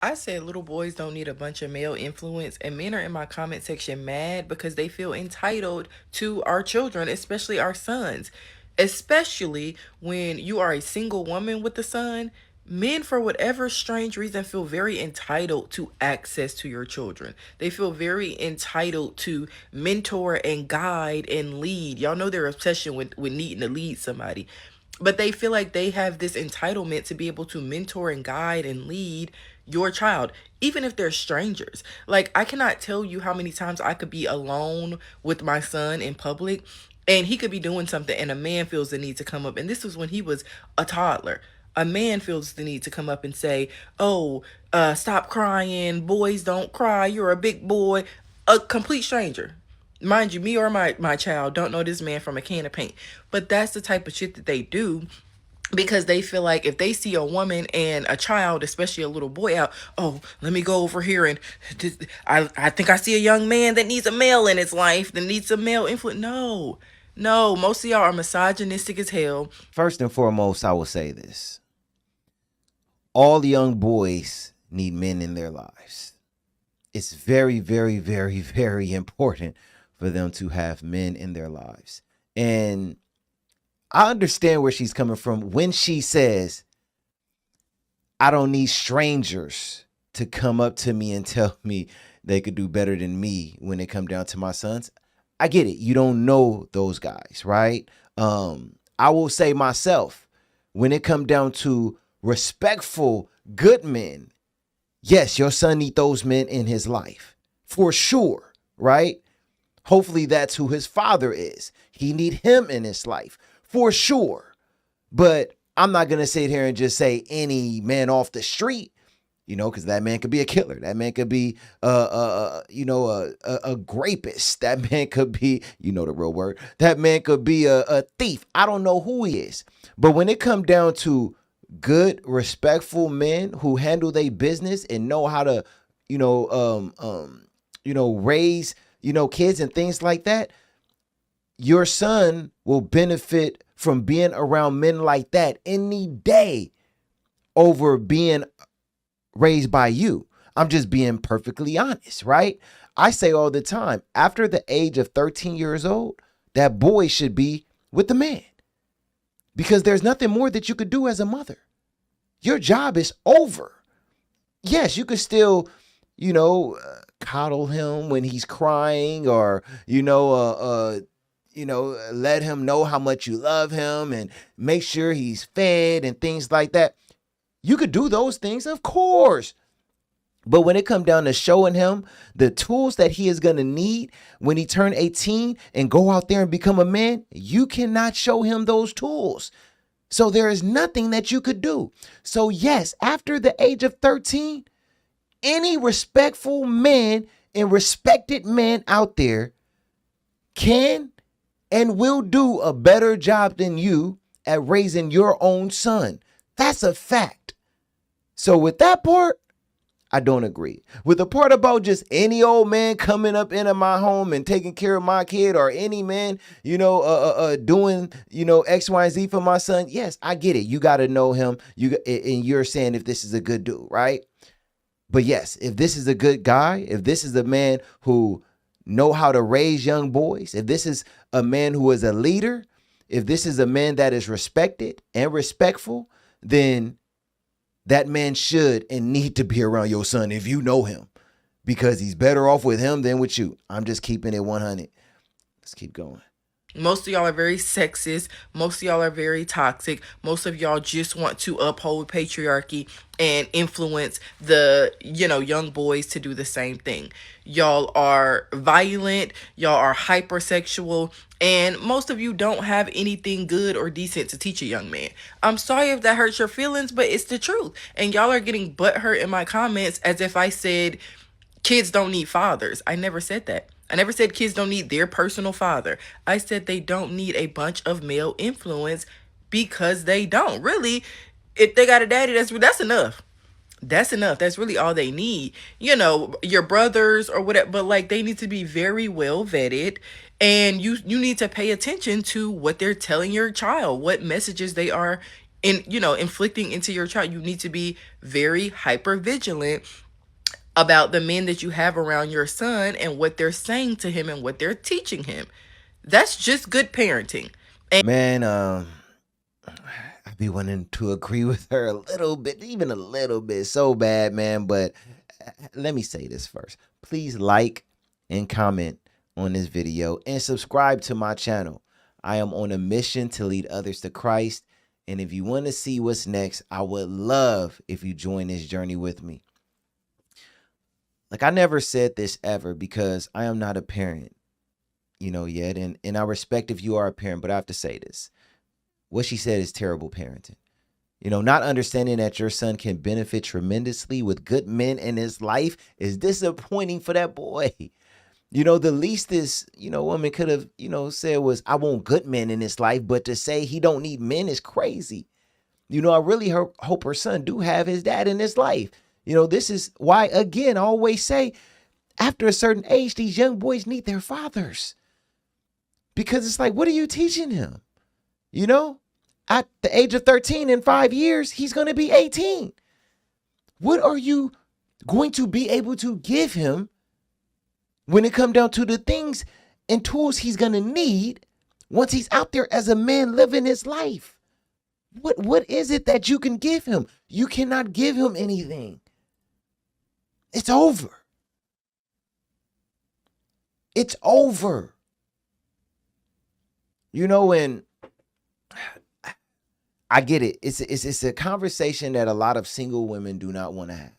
I said little boys don't need a bunch of male influence, and men are in my comment section mad because they feel entitled to our children, especially our sons. Especially when you are a single woman with a son, men, for whatever strange reason, feel very entitled to access to your children. They feel very entitled to mentor and guide and lead. Y'all know their obsession with needing to lead somebody, but they feel like they have this entitlement to be able to mentor and guide and lead your child, even if they're strangers. Like, I cannot tell you how many times I could be alone with my son in public, and he could be doing something and a man feels the need to come up, and this was when he was a toddler. A man feels the need to come up and say, oh, stop crying, boys don't cry, you're a big boy. A complete stranger, mind you, me or my child don't know this man from a can of paint. But that's the type of shit that they do, because they feel like if they see a woman and a child, especially a little boy, out, oh, let me go over here and I think I see a young man that needs a male in his life, that needs a male influence. No, no, most of y'all are misogynistic as hell. First and foremost, I will say this. All young boys need men in their lives. It's very, very, very, very important for them to have men in their lives. And I understand where she's coming from when she says, I don't need strangers to come up to me and tell me they could do better than me when it come down to my sons. I get it. You don't know those guys, right? I will say myself, when it come down to respectful, good men, yes, your son need those men in his life for sure, right? Hopefully that's who his father is. He need him in his life for sure. But I'm not going to sit here and just say any man off the street, because that man could be a killer. That man could be, a rapist. That man could be, the real word. That man could be a thief. I don't know who he is. But when it come down to good, respectful men who handle their business and know how to, raise, kids and things like that, your son will benefit from being around men like that any day over being raised by you. I'm just being perfectly honest, right? I say all the time, after the age of 13 years old, that boy should be with the man, because there's nothing more that you could do as a mother. Your job is over. Yes, you could still, coddle him when he's crying, or, let him know how much you love him and make sure he's fed and things like that. You could do those things, of course. But when it comes down to showing him the tools that he is going to need when he turn 18 and go out there and become a man, you cannot show him those tools. So there is nothing that you could do. So yes, after the age of 13, any respectful man and respected man out there can and will do a better job than you at raising your own son. That's a fact. So with that part, I don't agree. With the part about just any old man coming up into my home and taking care of my kid, or any man, doing, X, Y, and Z for my son. Yes, I get it. You got to know him. And you're saying if this is a good dude, right? But yes, if this is a good guy, if this is a man who know how to raise young boys, if this is a man who is a leader, if this is a man that is respected and respectful, then that man should and need to be around your son if you know him, because he's better off with him than with you. I'm just keeping it 100. Let's keep going. Most of y'all are very sexist. Most of y'all are very toxic. Most of y'all just want to uphold patriarchy and influence the, young boys to do the same thing. Y'all are violent. Y'all are hypersexual. And most of you don't have anything good or decent to teach a young man. I'm sorry if that hurts your feelings, but it's the truth. And y'all are getting butthurt in my comments as if I said kids don't need fathers. I never said that. I never said kids don't need their personal father. I said they don't need a bunch of male influence, because they don't. Really, if they got a daddy, that's enough. That's enough. That's really all they need. Your brothers or whatever, but like, they need to be very well vetted, and you need to pay attention to what they're telling your child, what messages they are inflicting into your child. You need to be very hyper vigilant about the men that you have around your son and what they're saying to him and what they're teaching him. That's just good parenting. And Man, I be wanting to agree with her a little bit, even a little bit, so bad, man. But let me say this first. Please like and comment on this video and subscribe to my channel. I am on a mission to lead others to Christ. And if you want to see what's next, I would love if you join this journey with me. Like, I never said this ever because I am not a parent, yet. And I respect if you are a parent, but I have to say this. What she said is terrible parenting. Not understanding that your son can benefit tremendously with good men in his life is disappointing for that boy. The least this, woman could have, said was, I want good men in his life, but to say he don't need men is crazy. I really hope her son do have his dad in his life. This is why, again, I always say, after a certain age, these young boys need their fathers. Because it's like, what are you teaching him? At the age of 13, in 5 years, he's going to be 18. What are you going to be able to give him when it comes down to the things and tools he's going to need once he's out there as a man living his life? What is it that you can give him? You cannot give him anything. It's over. It's over. And I get it. It's a conversation that a lot of single women do not want to have.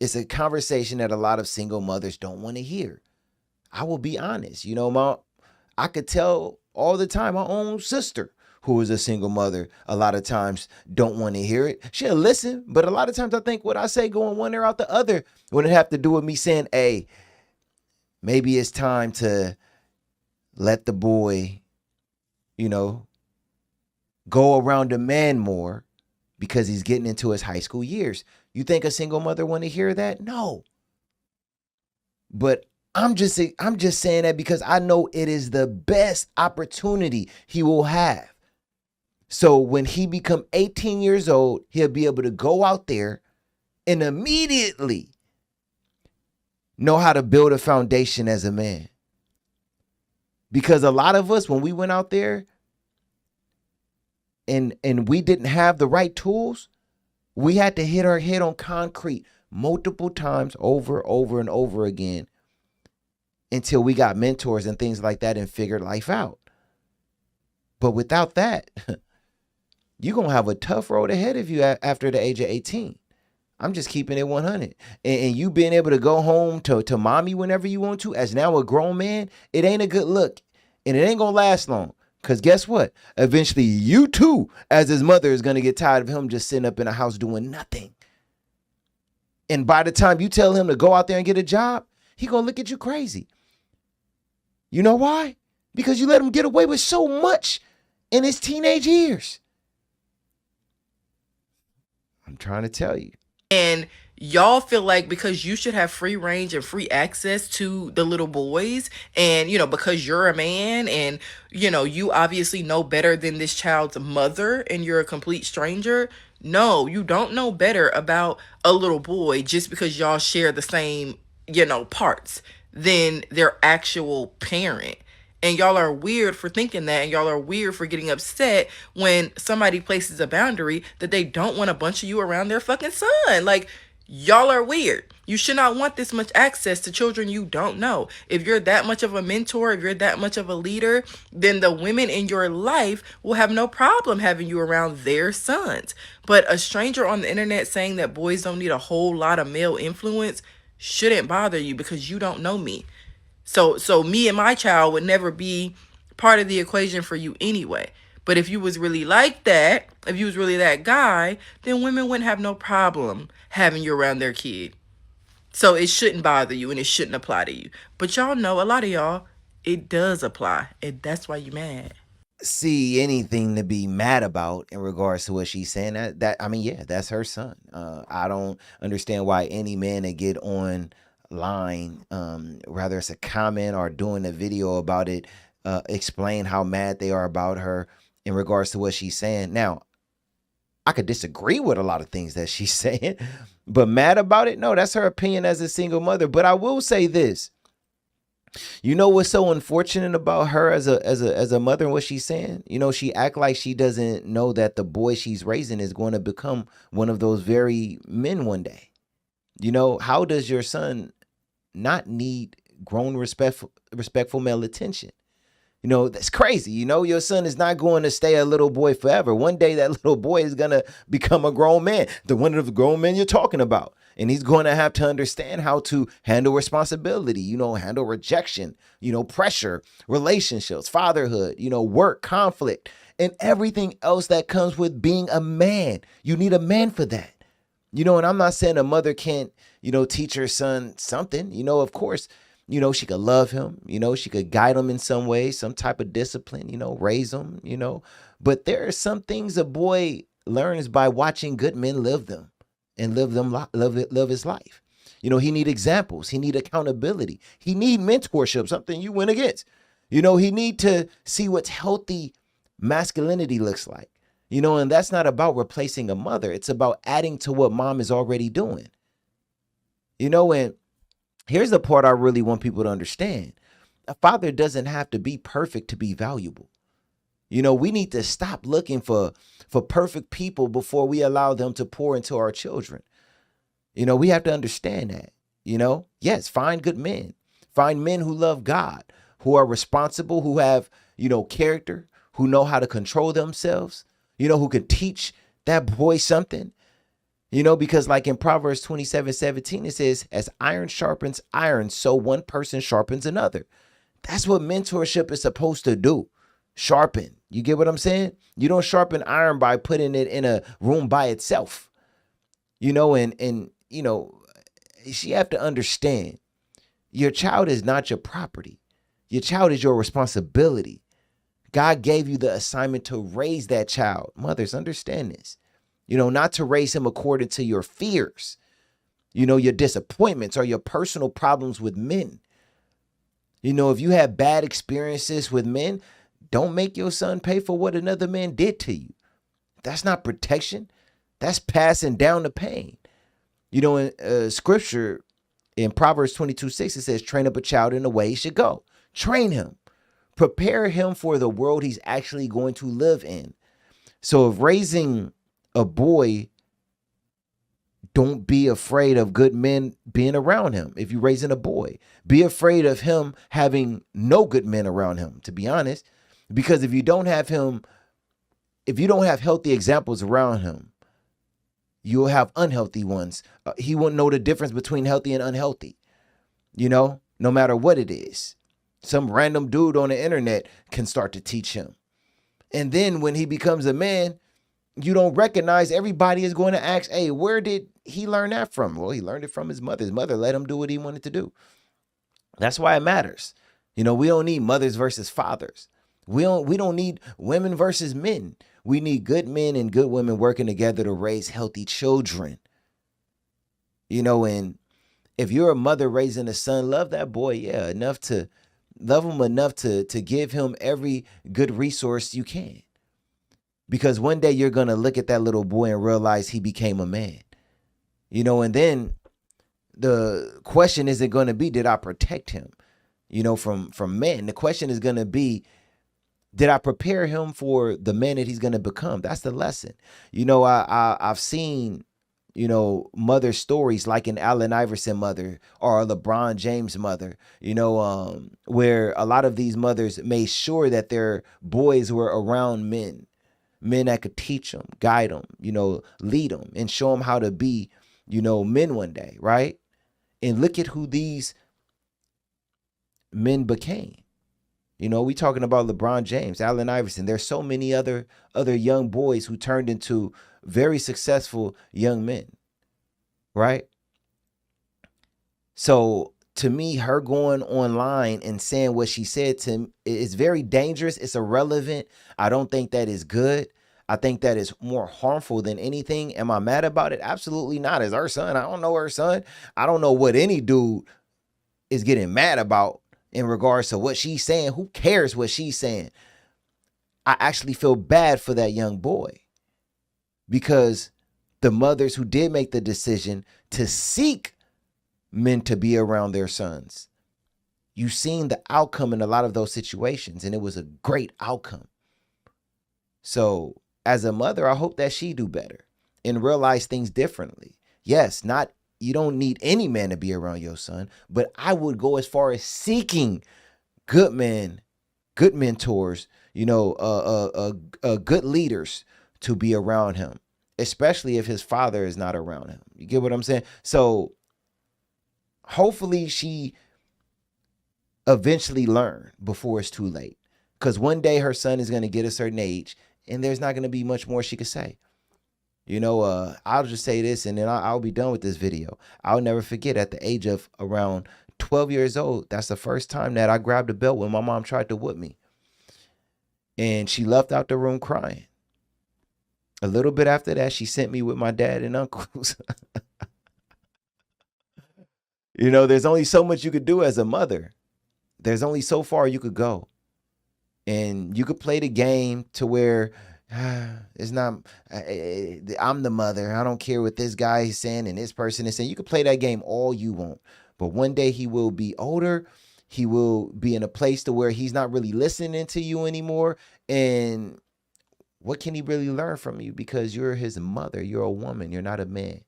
It's a conversation that a lot of single mothers don't want to hear. I will be honest. I could tell all the time my own sister, who is a single mother, a lot of times don't want to hear it. She'll listen, but a lot of times I think what I say going one ear out the other when it have to do with me saying, hey, maybe it's time to let the boy, go around a man more because he's getting into his high school years. You think a single mother want to hear that? No. But I'm just saying that because I know it is the best opportunity he will have. So when he become 18 years old, he'll be able to go out there and immediately know how to build a foundation as a man. Because a lot of us, when we went out there and we didn't have the right tools, we had to hit our head on concrete multiple times over and over again until we got mentors and things like that and figured life out. But without that, you're going to have a tough road ahead of you after the age of 18. I'm just keeping it 100. And you being able to go home to mommy whenever you want to, as now a grown man, it ain't a good look. And it ain't going to last long. Because guess what? Eventually, you too, as his mother, is going to get tired of him just sitting up in a house doing nothing. And by the time you tell him to go out there and get a job, he going to look at you crazy. You know why? Because you let him get away with so much in his teenage years. I'm trying to tell you. And y'all feel like because you should have free range and free access to the little boys, and because you're a man and you obviously know better than this child's mother and you're a complete stranger. No, you don't know better about a little boy just because y'all share the same parts than their actual parent. And y'all are weird for thinking that, and y'all are weird for getting upset when somebody places a boundary that they don't want a bunch of you around their fucking son. Like, y'all are weird. You should not want this much access to children you don't know. If you're that much of a mentor, if you're that much of a leader, then the women in your life will have no problem having you around their sons. But a stranger on the internet saying that boys don't need a whole lot of male influence shouldn't bother you because you don't know me. So me and my child would never be part of the equation for you anyway. But if you was really like that, if you was really that guy, then women wouldn't have no problem having you around their kid. So it shouldn't bother you and it shouldn't apply to you. But y'all know, a lot of y'all, it does apply. And that's why you mad. See anything to be mad about in regards to what she's saying. Yeah, that's her son. I don't understand why any man that get on line, whether it's a comment or doing a video about it, explain how mad they are about her in regards to what she's saying. Now, I could disagree with a lot of things that she's saying, but mad about it? No, that's her opinion as a single mother. But I will say this. You know what's so unfortunate about her as a mother and what she's saying? You know, she act like she doesn't know that the boy she's raising is going to become one of those very men one day. You know, how does your son not need grown respectful male attention? You know, that's crazy. You know, your son is not going to stay a little boy forever. One day that little boy is going to become a grown man, the one of the grown men you're talking about. And he's going to have to understand how to handle responsibility, you know, handle rejection, you know, pressure, relationships, fatherhood, you know, work, conflict, and everything else that comes with being a man. You need a man for that. You know, and I'm not saying a mother can't, you know, teach her son something. You know, of course, you know, she could love him, you know, she could guide him in some way, some type of discipline, you know, raise him, you know. But there are some things a boy learns by watching good men live them and live his life. You know, he need examples, he need accountability, he need mentorship, something you went against. You know, he need to see what healthy masculinity looks like. You know, and that's not about replacing a mother. It's about adding to what mom is already doing. You know, and here's the part I really want people to understand. A father doesn't have to be perfect to be valuable. You know, we need to stop looking for perfect people before we allow them to pour into our children. You know, we have to understand that. You know, yes, find good men. Find men who love God, who are responsible, who have, you know, character, who know how to control themselves, you know, who can teach that boy something. You know, because like in Proverbs 27:17, it says, as iron sharpens iron, so one person sharpens another. That's what mentorship is supposed to do. Sharpen. You get what I'm saying? You don't sharpen iron by putting it in a room by itself. You know, and you know, you have to understand your child is not your property. Your child is your responsibility. God gave you the assignment to raise that child. Mothers, understand this. You know, not to raise him according to your fears, you know, your disappointments or your personal problems with men. You know, if you have bad experiences with men, don't make your son pay for what another man did to you. That's not protection. That's passing down the pain. You know, in scripture, in Proverbs 22:6, it says, train up a child in the way he should go. Train him. Prepare him for the world he's actually going to live in. So if raising a boy, don't be afraid of good men being around him. If you're raising a boy, be afraid of him having no good men around him, to be honest. Because if you don't have healthy examples around him, you'll have unhealthy ones. He won't know the difference between healthy and unhealthy, you know, no matter what it is. Some random dude on the internet can start to teach him. And then when he becomes a man, you don't recognize, everybody is going to ask, hey, where did he learn that from? Well, he learned it from his mother. His mother let him do what he wanted to do. That's why it matters. You know, we don't need mothers versus fathers. We don't need women versus men. We need good men and good women working together to raise healthy children. You know, and if you're a mother raising a son, love that boy, yeah, enough to love him enough to give him every good resource you can. Because one day you're going to look at that little boy and realize he became a man. You know, and then the question isn't going to be, did I protect him, you know, from men? The question is going to be, did I prepare him for the man that he's going to become? That's the lesson. You know, I've seen, you know, mother stories like an Allen Iverson mother or a LeBron James mother, you know, where a lot of these mothers made sure that their boys were around men that could teach them, guide them, you know, lead them and show them how to be, you know, men one day, right? And look at who these men became. You know, we talking about LeBron James, Allen Iverson. There's so many other young boys who turned into very successful young men, right? So to me, her going online and saying what she said to him is very dangerous. It's irrelevant. I don't think that is good. I think that is more harmful than anything. Am I mad about it? Absolutely not. As her son, I don't know her son. I don't know what any dude is getting mad about in regards to what she's saying. Who cares what she's saying? I actually feel bad for that young boy because the mothers who did make the decision to seek men to be around their sons, you've seen the outcome in a lot of those situations, and it was a great outcome. So as a mother, I hope that she do better and realize things differently. Yes, not you don't need any man to be around your son, but I would go as far as seeking good men, good mentors, good leaders to be around him, especially if his father is not around him. You get what I'm saying? So hopefully she eventually learn before it's too late, because one day her son is going to get a certain age and there's not going to be much more she could say. I'll just say this, and then I'll be done with this video. I'll never forget, at the age of around 12 years old, that's the first time that I grabbed a belt when my mom tried to whip me. And she left out the room crying. A little bit after that, she sent me with my dad and uncles. There's only so much you could do as a mother. There's only so far you could go. And you could play the game to where it's not, I'm the mother. I don't care what this guy is saying and this person is saying. You can play that game all you want. But one day he will be older. He will be in a place to where he's not really listening to you anymore. And what can he really learn from you? Because you're his mother. You're a woman. You're not a man.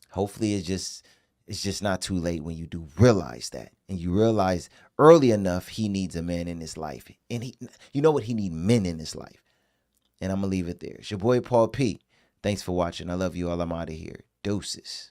Hopefully it's just not too late when you do realize that, and you realize early enough he needs a man in his life, and you know what, he needs men in his life. And I'm gonna leave it there. It's your boy Paul P. Thanks for watching. I love you all. I'm out of here. Deuces.